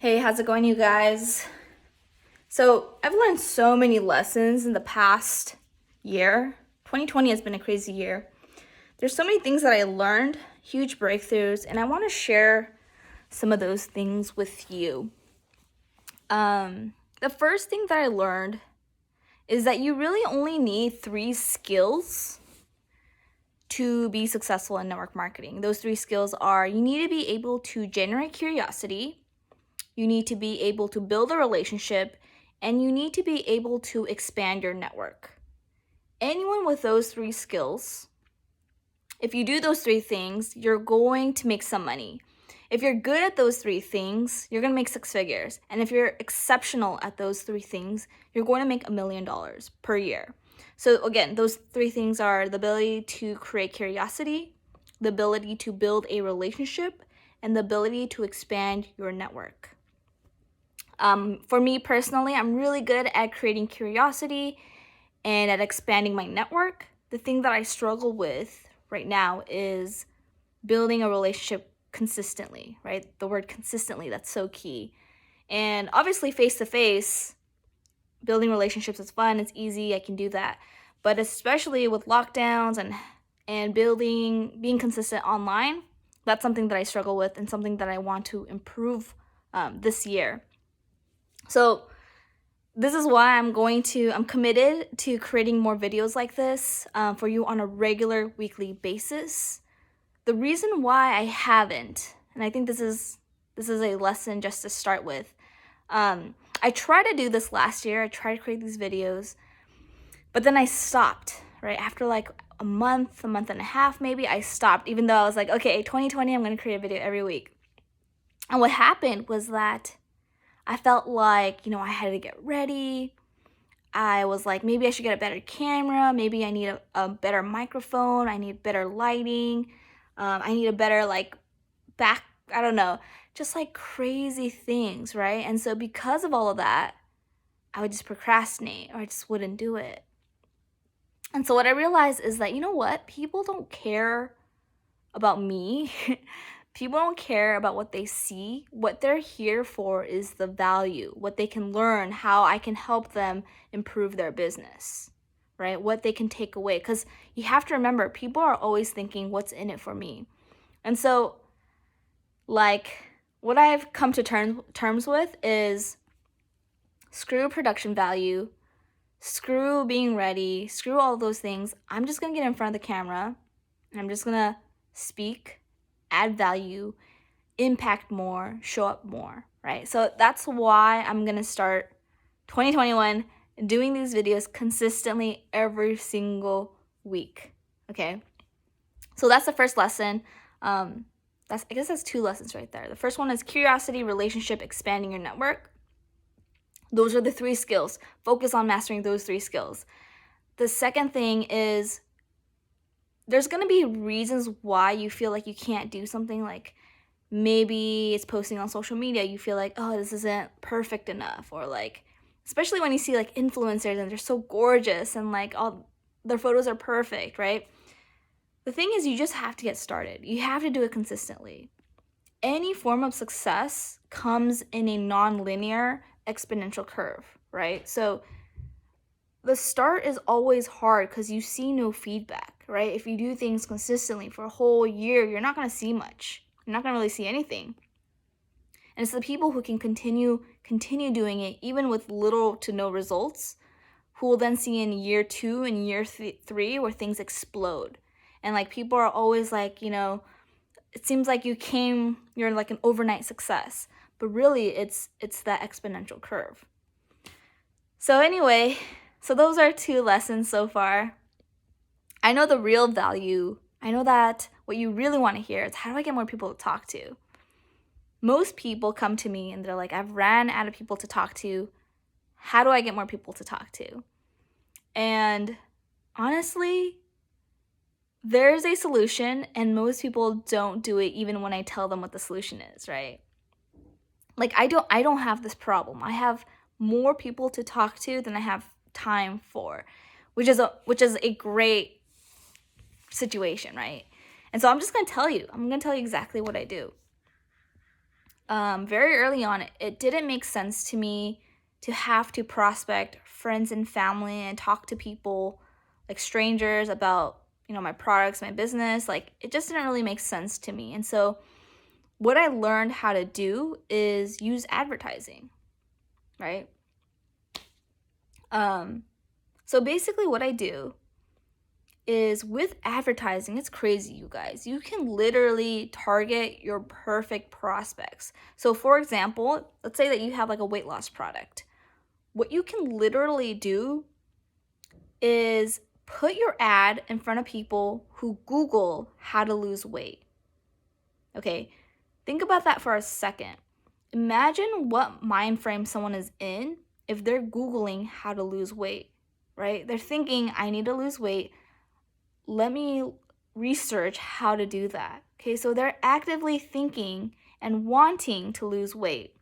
Hey, how's it going, you guys? So, I've learned so many lessons in the past year. 2020 has been a crazy year. There's so many things that I learned, huge breakthroughs, and I want to share some of those things with you. The first thing that I learned is that you really only need 3 skills to be successful in network marketing. Those 3 skills are you need to be able to generate curiosity, you need to be able to build a relationship, and you need to be able to expand your network. Anyone with those 3 skills, if you do those 3 things, you're going to make some money. If you're good at those 3 things, you're going to make 6 figures. And if you're exceptional at those 3 things, you're going to make $1 million per year. So again, those 3 things are the ability to create curiosity, the ability to build a relationship, and the ability to expand your network. For me personally, I'm really good at creating curiosity and at expanding my network. The thing that I struggle with right now is building a relationship consistently, right? The word consistently, that's so key. And obviously face-to-face, building relationships is fun, it's easy, I can do that. But especially with lockdowns and being consistent online, that's something that I struggle with and something that I want to improve this year. So this is why I'm committed to creating more videos like this for you on a regular weekly basis. The reason why I haven't, and I think this is a lesson just to start with, I tried to do this last year. I tried to create these videos, but then I stopped, right? After like a month and a half maybe, I stopped, even though I was like, okay, 2020, I'm going to create a video every week. And what happened was that I felt like, I had to get ready. I was like, maybe I should get a better camera. Maybe I need a better microphone. I need better lighting. I need a better I don't know, just like crazy things, right? And so because of all of that, I would just procrastinate or I just wouldn't do it. And so what I realized is that, you know what? People don't care about me. People don't care about what they see. What they're here for is the value, what they can learn, how I can help them improve their business, right? What they can take away. Because you have to remember, people are always thinking, what's in it for me? And so, what I've come to terms with is screw production value, screw being ready, screw all those things. I'm just going to get in front of the camera and I'm just going to speak, add value, impact more, show up more, right? So that's why I'm going to start 2021 doing these videos consistently every single week, okay? So that's the first lesson. I guess that's 2 lessons right there. The first one is curiosity, relationship, expanding your network. Those are the 3 skills. Focus on mastering those 3 skills. The second thing is there's going to be reasons why you feel like you can't do something. Like maybe it's posting on social media. You feel like, oh, this isn't perfect enough. Or especially when you see influencers and they're so gorgeous and all their photos are perfect, right? The thing is, you just have to get started. You have to do it consistently. Any form of success comes in a non-linear exponential curve, right? So the start is always hard because you see no feedback, right? If you do things consistently for a whole year, you're not going to see much. You're not going to really see anything. And it's the people who can continue doing it even with little to no results who will then see in year 2 and year 3 where things explode. And people are always it seems like you're like an overnight success, but really it's that exponential curve. So anyway, those are 2 lessons so far. I know the real value. I know that what you really want to hear is, how do I get more people to talk to? Most people come to me and they're like, I've ran out of people to talk to. How do I get more people to talk to? And honestly, there's a solution, and most people don't do it even when I tell them what the solution is, right? I don't have this problem. I have more people to talk to than I have time for, which is a great situation, right? And so I'm just going to tell you. I'm going to tell you exactly what I do. very early on, it didn't make sense to me to have to prospect friends and family and talk to people like strangers about, my products, my business. Like, it just didn't really make sense to me. And so what I learned how to do is use advertising, right? So basically what I do is with advertising, it's crazy, you guys. You can literally target your perfect prospects. So for example, let's say that you have like a weight loss product. What you can literally do is put your ad in front of people who Google how to lose weight. Okay, think about that for a second. Imagine what mind frame someone is in if they're Googling how to lose weight, right? They're thinking, I need to lose weight. Let me research how to do that. Okay, so they're actively thinking and wanting to lose weight.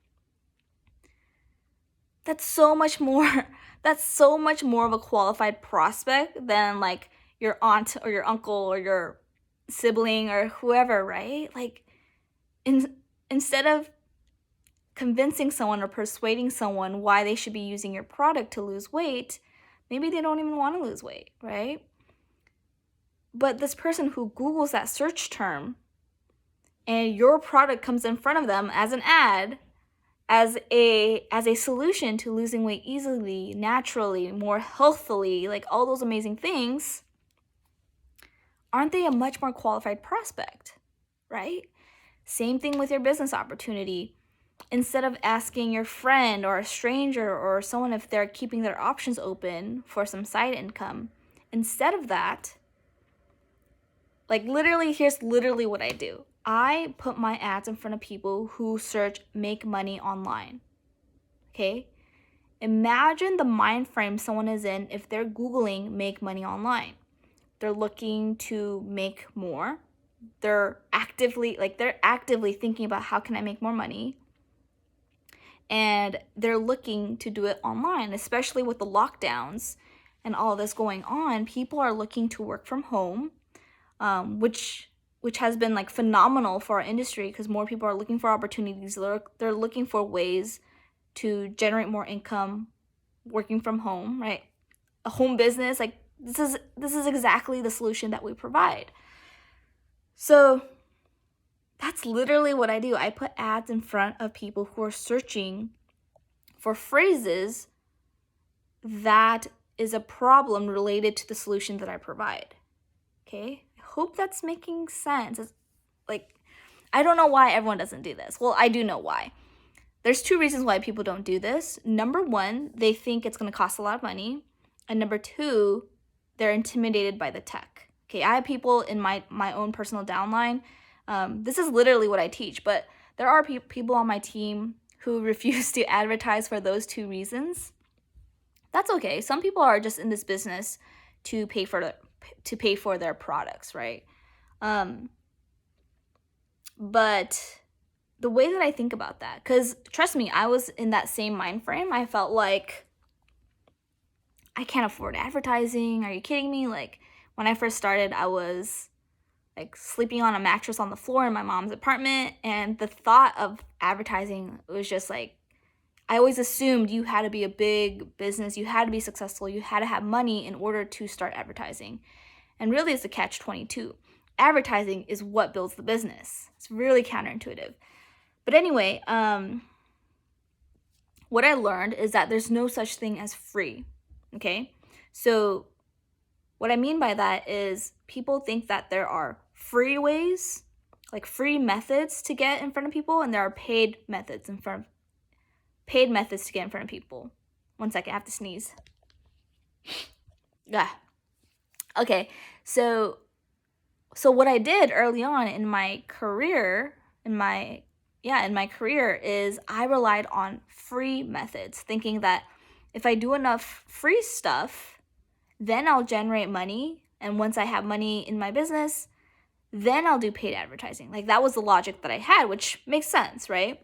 That's so much more of a qualified prospect than like your aunt or your uncle or your sibling or whoever, right? Like, instead of convincing someone or persuading someone why they should be using your product to lose weight, maybe they don't even want to lose weight, right? But this person who Googles that search term and your product comes in front of them as an ad, as a solution to losing weight easily, naturally, more healthily, like all those amazing things, aren't they a much more qualified prospect, right? Same thing with your business opportunity. Instead of asking your friend or a stranger or someone if they're keeping their options open for some side income, instead of that, like here's literally what I do. I put my ads in front of people who search make money online. Okay? Imagine the mind frame someone is in if they're Googling make money online. They're looking to make more. They're actively thinking about how can I make more money. And they're looking to do it online, especially with the lockdowns and all this going on. People are looking to work from home, which has been like phenomenal for our industry because more people are looking for opportunities. They're looking for ways to generate more income working from home, right? A home business, like this is exactly the solution that we provide. So that's literally what I do. I put ads in front of people who are searching for phrases that is a problem related to the solution that I provide. Okay? I hope that's making sense. It's like, I don't know why everyone doesn't do this. Well, I do know why. There's two reasons why people don't do this. Number one, they think it's going to cost a lot of money. And number two, they're intimidated by the tech. Okay, I have people in my own personal downline. This is literally what I teach, but there are people on my team who refuse to advertise for those two reasons. That's okay. Some people are just in this business to pay for their products, right? But the way that I think about that, because trust me, I was in that same mind frame. I felt like I can't afford advertising. Are you kidding me? Like, when I first started, I was like sleeping on a mattress on the floor in my mom's apartment, and the thought of advertising was just like, I always assumed you had to be a big business, you had to be successful, you had to have money in order to start advertising. And really, it's a catch-22. Advertising is what builds the business. It's really counterintuitive. But anyway, what I learned is that there's no such thing as free, okay? So what I mean by that is people think that there are free ways, like free methods to get in front of people, and there are paid methods to get in front of people. 1 second, I have to sneeze. Yeah. Okay, so what I did early on in my career, is I relied on free methods, thinking that if I do enough free stuff, then I'll generate money. And once I have money in my business, then I'll do paid advertising. Like, that was the logic that I had, which makes sense, right?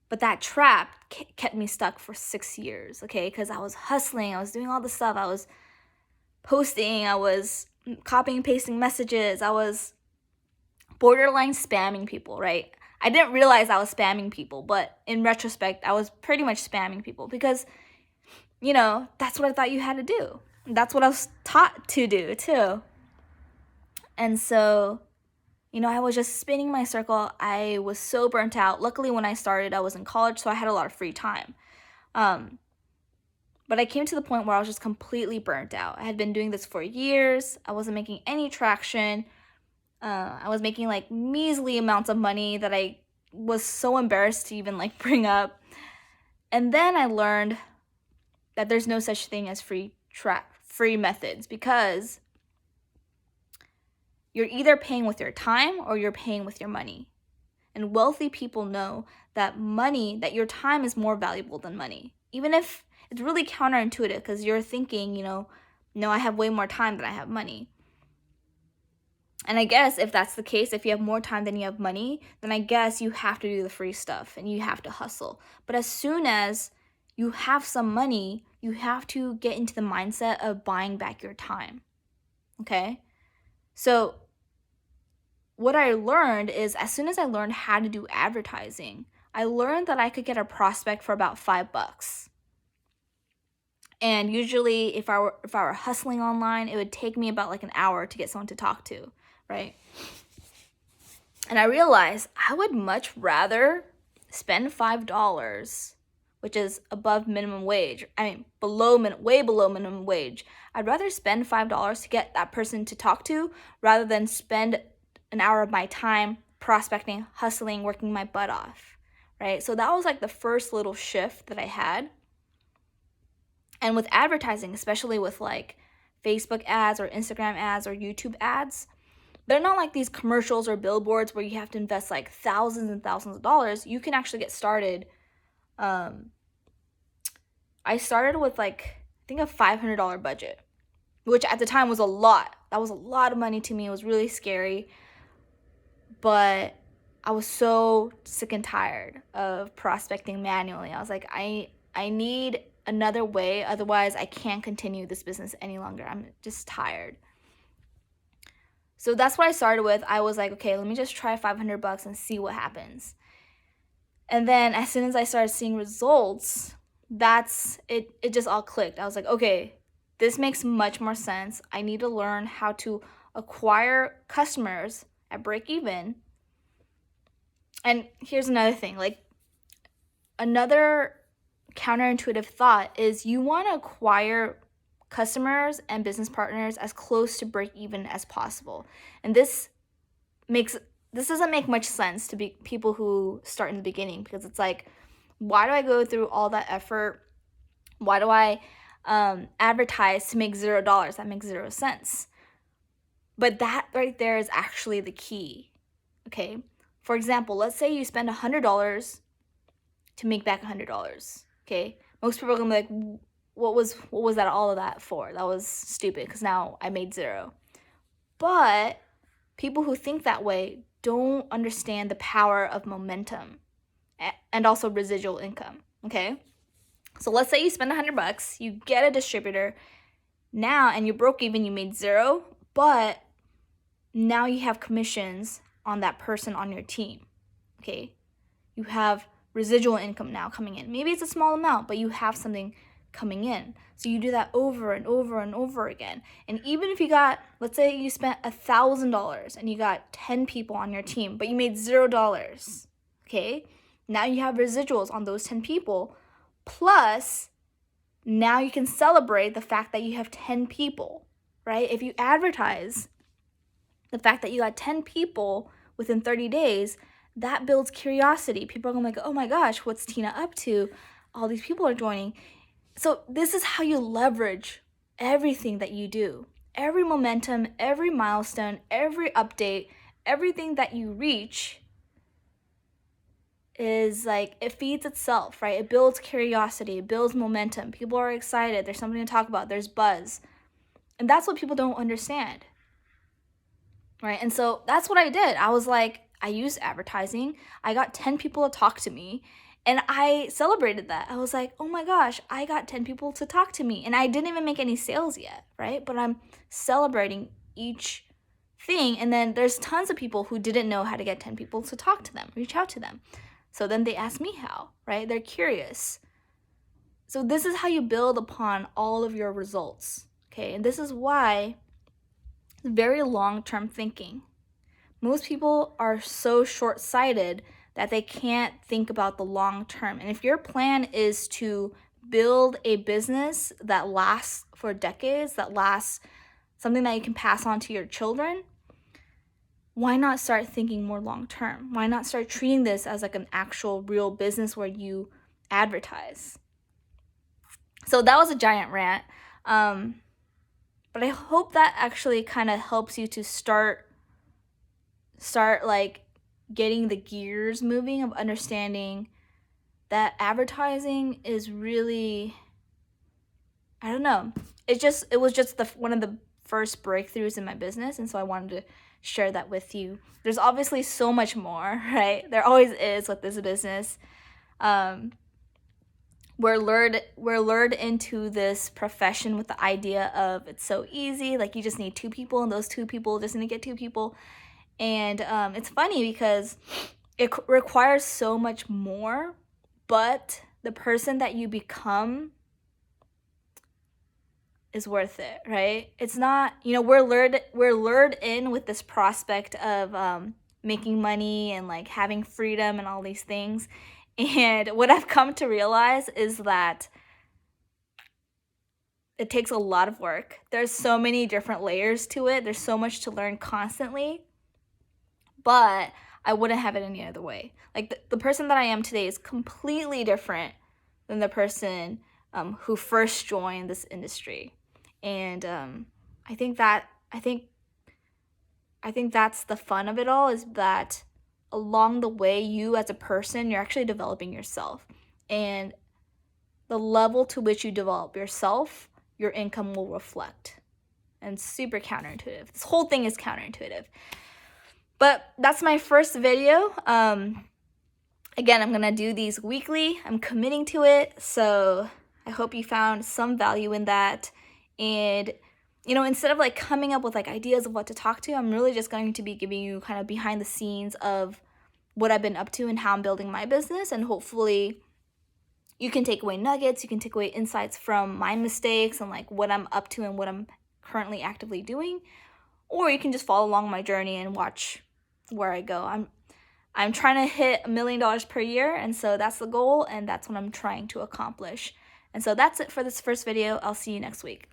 But that trap kept me stuck for 6 years, okay? Because I was hustling, I was doing all this stuff, I was posting, I was copying and pasting messages, I was borderline spamming people, right? I didn't realize I was spamming people, but in retrospect, I was pretty much spamming people because, that's what I thought you had to do. That's what I was taught to do too. And so, I was just spinning my circle. I was so burnt out. Luckily, when I started, I was in college, so I had a lot of free time. But I came to the point where I was just completely burnt out. I had been doing this for years. I wasn't making any traction. I was making like measly amounts of money that I was so embarrassed to even like bring up. And then I learned that there's no such thing as free methods, because you're either paying with your time or you're paying with your money. And wealthy people know that your time is more valuable than money. Even if it's really counterintuitive, because you're thinking, no, I have way more time than I have money. And I guess if that's the case, if you have more time than you have money, then I guess you have to do the free stuff and you have to hustle. But as soon as you have some money, you have to get into the mindset of buying back your time. Okay? So what I learned is, as soon as I learned how to do advertising, I learned that I could get a prospect for about $5. And usually if I were hustling online, it would take me about like an hour to get someone to talk to, right? And I realized I would much rather spend $5, which is above minimum wage. Way below minimum wage. I'd rather spend $5 to get that person to talk to rather than spend an hour of my time prospecting, hustling, working my butt off, right? So that was like the first little shift that I had. And with advertising, especially with like Facebook ads or Instagram ads or YouTube ads, they're not like these commercials or billboards where you have to invest like thousands and thousands of dollars. You can actually get started. I started with like, I think a $500 budget, which at the time was a lot. That was a lot of money to me. It was really scary. But I was so sick and tired of prospecting manually. I was like, I need another way. Otherwise, I can't continue this business any longer. I'm just tired. So that's what I started with. I was like, okay, let me just try $500 and see what happens. And then as soon as I started seeing results, it just all clicked. I was like, okay, this makes much more sense. I need to learn how to acquire customers at break even. And here's another thing, like another counterintuitive thought is you want to acquire customers and business partners as close to break even as possible. And this doesn't make much sense to people who start in the beginning, because it's like, why do I go through all that effort? Why do I advertise to make $0? That makes 0 sense. But that right there is actually the key. Okay? For example, let's say you spend $100 to make back $100. Okay? Most people are gonna be like, what was that all of that for? That was stupid, because now I made 0. But people who think that way don't understand the power of momentum and also residual income. Okay? So let's say you spend $100, you get a distributor now, and you broke even, you made 0, but now you have commissions on that person on your team. Okay? You have residual income now coming in. Maybe it's a small amount, but you have something coming in. So you do that over and over and over again. And even if let's say you spent $1,000 and you got 10 people on your team, but you made $0. Okay? Now you have residuals on those 10 people. Plus, now you can celebrate the fact that you have 10 people, right? If you advertise the fact that you got 10 people within 30 days, that builds curiosity. People are going to be like, oh my gosh, what's Tina up to? All these people are joining. So this is how you leverage everything that you do. Every momentum, every milestone, every update, everything that you reach is like, it feeds itself, right? It builds curiosity, it builds momentum. People are excited. There's something to talk about. There's buzz. And that's what people don't understand, right? And so that's what I did. I was like, I used advertising. I got 10 people to talk to me, and I celebrated that. I was like, oh my gosh, I got 10 people to talk to me. And I didn't even make any sales yet, right? But I'm celebrating each thing. And then there's tons of people who didn't know how to get 10 people to talk to them, reach out to them. So then they ask me how, right? They're curious. So this is how you build upon all of your results, okay? And this is why very long-term thinking. Most people are so short-sighted that they can't think about the long term. And if your plan is to build a business that lasts for decades, that lasts something that you can pass on to your children, why not start thinking more long term? Why not start treating this as like an actual real business where you advertise? So that was a giant rant. But I hope that actually kind of helps you to start like getting the gears moving of understanding that advertising is really, I don't know. It was just one of the first breakthroughs in my business, and so I wanted to share that with you. There's obviously so much more, right? There always is with this business. We're lured into this profession with the idea of it's so easy, like you just need 2 people, and those 2 people just need to get 2 people. And it's funny because it requires so much more, but the person that you become is worth it, right? It's not, we're lured in with this prospect of making money and like having freedom and all these things. And what I've come to realize is that it takes a lot of work. There's so many different layers to it. There's so much to learn constantly. But I wouldn't have it any other way. Like the person that I am today is completely different than the person who first joined this industry. And I think that's the fun of it all, is that along the way, you as a person, you're actually developing yourself. And the level to which you develop yourself, your income will reflect. And super counterintuitive. This whole thing is counterintuitive. But that's my first video. Again, I'm gonna do these weekly. I'm committing to it. So I hope you found some value in that. And, instead of like coming up with like ideas of what to talk to, I'm really just going to be giving you kind of behind the scenes of what I've been up to and how I'm building my business. And hopefully you can take away nuggets, you can take away insights from my mistakes and like what I'm up to and what I'm currently actively doing. Or you can just follow along my journey and watch where I go. I'm trying to hit $1 million per year, and so that's the goal, and that's what I'm trying to accomplish. And so that's it for this first video. I'll see you next week.